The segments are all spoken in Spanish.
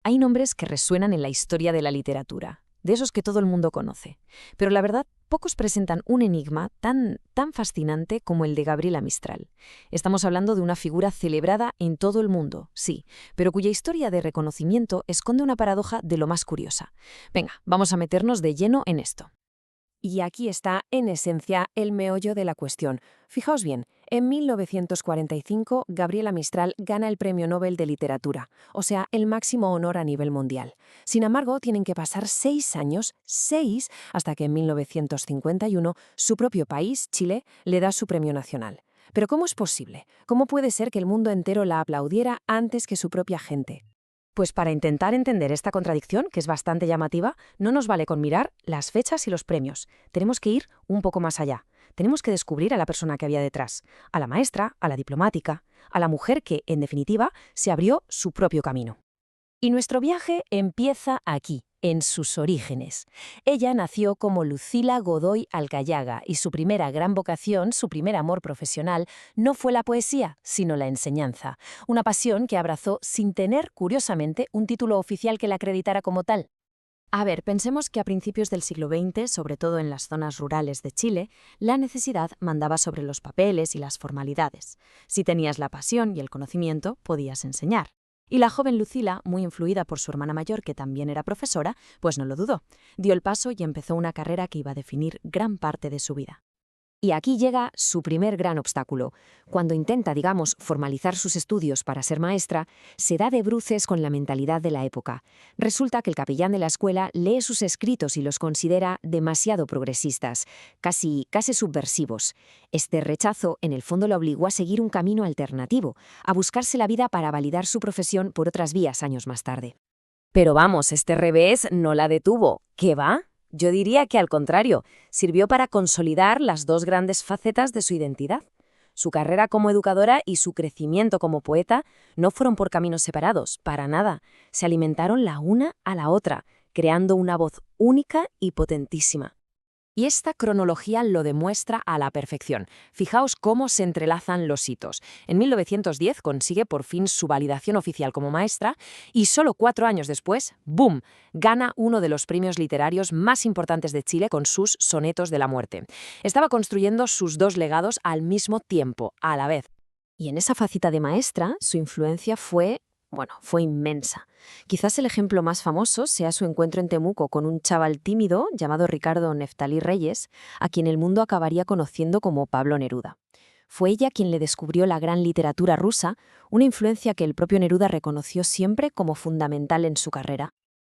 Hay nombres que resuenan en la historia de la literatura, de esos que todo el mundo conoce. Pero la verdad, pocos presentan un enigma tan fascinante como el de Gabriela Mistral. Estamos hablando de una figura celebrada en todo el mundo, sí, pero cuya historia de reconocimiento esconde una paradoja de lo más curiosa. Venga, vamos a meternos de lleno en esto. Y aquí está, en esencia, el meollo de la cuestión. Fijaos bien, en 1945 Gabriela Mistral gana el Premio Nobel de Literatura, o sea, el máximo honor a nivel mundial. Sin embargo, tienen que pasar 6 años, 6, hasta que en 1951 su propio país, Chile, le da su premio nacional. Pero ¿cómo es posible? ¿Cómo puede ser que el mundo entero la aplaudiera antes que su propia gente? Pues para intentar entender esta contradicción, que es bastante llamativa, no nos vale con mirar las fechas y los premios. Tenemos que ir un poco más allá. Tenemos que descubrir a la persona que había detrás, a la maestra, a la diplomática, a la mujer que, en definitiva, se abrió su propio camino. Y nuestro viaje empieza aquí, en sus orígenes. Ella nació como Lucila Godoy Alcayaga y su primera gran vocación, su primer amor profesional, no fue la poesía, sino la enseñanza. Una pasión que abrazó sin tener, curiosamente, un título oficial que la acreditara como tal. A ver, pensemos que a principios del siglo XX, sobre todo en las zonas rurales de Chile, la necesidad mandaba sobre los papeles y las formalidades. Si tenías la pasión y el conocimiento, podías enseñar. Y la joven Lucila, muy influida por su hermana mayor, que también era profesora, pues no lo dudó. Dio el paso y empezó una carrera que iba a definir gran parte de su vida. Y aquí llega su primer gran obstáculo. Cuando intenta, digamos, formalizar sus estudios para ser maestra, se da de bruces con la mentalidad de la época. Resulta que el capellán de la escuela lee sus escritos y los considera demasiado progresistas, casi subversivos. Este rechazo, en el fondo, la obligó a seguir un camino alternativo, a buscarse la vida para validar su profesión por otras vías años más tarde. Pero vamos, este revés no la detuvo. ¿Qué va? Yo diría que al contrario, sirvió para consolidar las dos grandes facetas de su identidad. Su carrera como educadora y su crecimiento como poeta no fueron por caminos separados, para nada. Se alimentaron la una a la otra, creando una voz única y potentísima. Y esta cronología lo demuestra a la perfección. Fijaos cómo se entrelazan los hitos. En 1910 consigue por fin su validación oficial como maestra y solo 4 años después, ¡boom!, gana uno de los premios literarios más importantes de Chile con sus Sonetos de la Muerte. Estaba construyendo sus dos legados al mismo tiempo, a la vez. Y en esa faceta de maestra, su influencia fue inmensa. Quizás el ejemplo más famoso sea su encuentro en Temuco con un chaval tímido llamado Ricardo Neftalí Reyes, a quien el mundo acabaría conociendo como Pablo Neruda. Fue ella quien le descubrió la gran literatura rusa, una influencia que el propio Neruda reconoció siempre como fundamental en su carrera.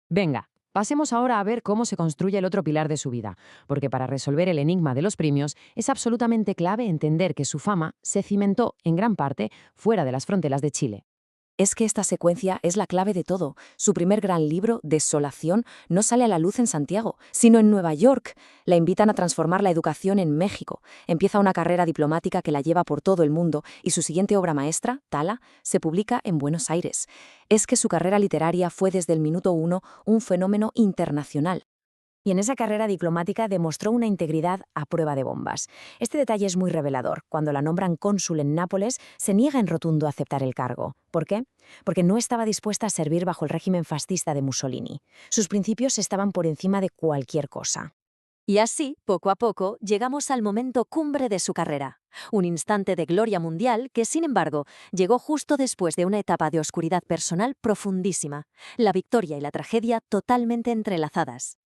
Venga, pasemos ahora a ver cómo se construye el otro pilar de su vida, porque para resolver el enigma de los premios es absolutamente clave entender que su fama se cimentó, en gran parte, fuera de las fronteras de Chile. Es que esta secuencia es la clave de todo. Su primer gran libro, Desolación, no sale a la luz en Santiago, sino en Nueva York. La invitan a transformar la educación en México. Empieza una carrera diplomática que la lleva por todo el mundo y su siguiente obra maestra, Tala, se publica en Buenos Aires. Es que su carrera literaria fue desde el minuto uno un fenómeno internacional. Y en esa carrera diplomática demostró una integridad a prueba de bombas. Este detalle es muy revelador. Cuando la nombran cónsul en Nápoles, se niega en rotundo a aceptar el cargo. ¿Por qué? Porque no estaba dispuesta a servir bajo el régimen fascista de Mussolini. Sus principios estaban por encima de cualquier cosa. Y así, poco a poco, llegamos al momento cumbre de su carrera. Un instante de gloria mundial que, sin embargo, llegó justo después de una etapa de oscuridad personal profundísima. La victoria y la tragedia totalmente entrelazadas.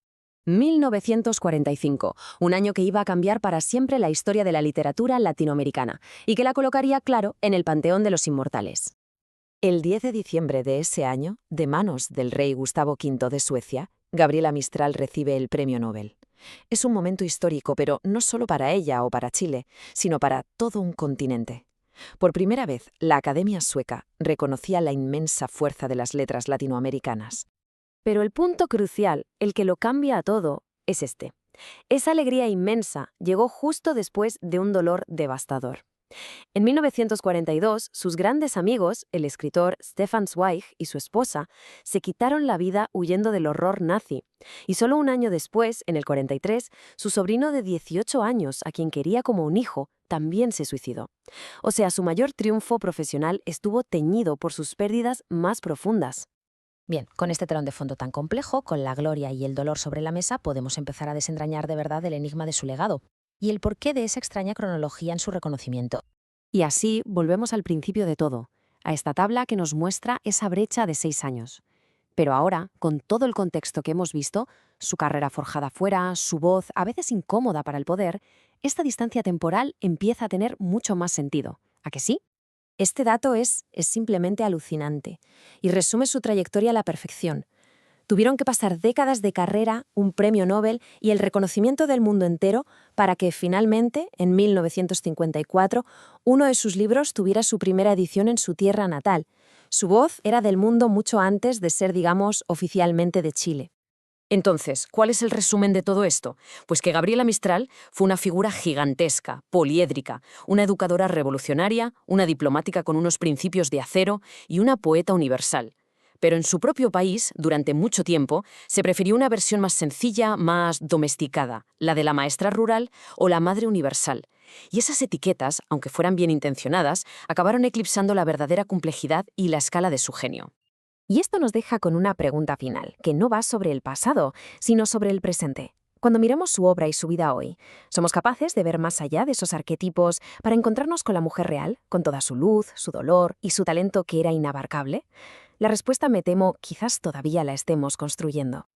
1945, un año que iba a cambiar para siempre la historia de la literatura latinoamericana y que la colocaría, claro, en el panteón de los inmortales. El 10 de diciembre de ese año, de manos del rey Gustavo V de Suecia, Gabriela Mistral recibe el Premio Nobel. Es un momento histórico, pero no solo para ella o para Chile, sino para todo un continente. Por primera vez, la Academia Sueca reconocía la inmensa fuerza de las letras latinoamericanas. Pero el punto crucial, el que lo cambia a todo, es este. Esa alegría inmensa llegó justo después de un dolor devastador. En 1942, sus grandes amigos, el escritor Stefan Zweig y su esposa, se quitaron la vida huyendo del horror nazi. Y solo un año después, en el 43, su sobrino de 18 años, a quien quería como un hijo, también se suicidó. O sea, su mayor triunfo profesional estuvo teñido por sus pérdidas más profundas. Bien, con este telón de fondo tan complejo, con la gloria y el dolor sobre la mesa, podemos empezar a desentrañar de verdad el enigma de su legado y el porqué de esa extraña cronología en su reconocimiento. Y así volvemos al principio de todo, a esta tabla que nos muestra esa brecha de 6 años. Pero ahora, con todo el contexto que hemos visto, su carrera forjada fuera, su voz a veces incómoda para el poder, esta distancia temporal empieza a tener mucho más sentido. ¿A que sí? Este dato es simplemente alucinante y resume su trayectoria a la perfección. Tuvieron que pasar décadas de carrera, un premio Nobel y el reconocimiento del mundo entero para que finalmente, en 1954, uno de sus libros tuviera su primera edición en su tierra natal. Su voz era del mundo mucho antes de ser, digamos, oficialmente de Chile. Entonces, ¿cuál es el resumen de todo esto? Pues que Gabriela Mistral fue una figura gigantesca, poliédrica, una educadora revolucionaria, una diplomática con unos principios de acero y una poeta universal. Pero en su propio país, durante mucho tiempo, se prefirió una versión más sencilla, más domesticada, la de la maestra rural o la madre universal. Y esas etiquetas, aunque fueran bien intencionadas, acabaron eclipsando la verdadera complejidad y la escala de su genio. Y esto nos deja con una pregunta final, que no va sobre el pasado, sino sobre el presente. Cuando miramos su obra y su vida hoy, ¿somos capaces de ver más allá de esos arquetipos para encontrarnos con la mujer real, con toda su luz, su dolor y su talento que era inabarcable? La respuesta, me temo, quizás todavía la estemos construyendo.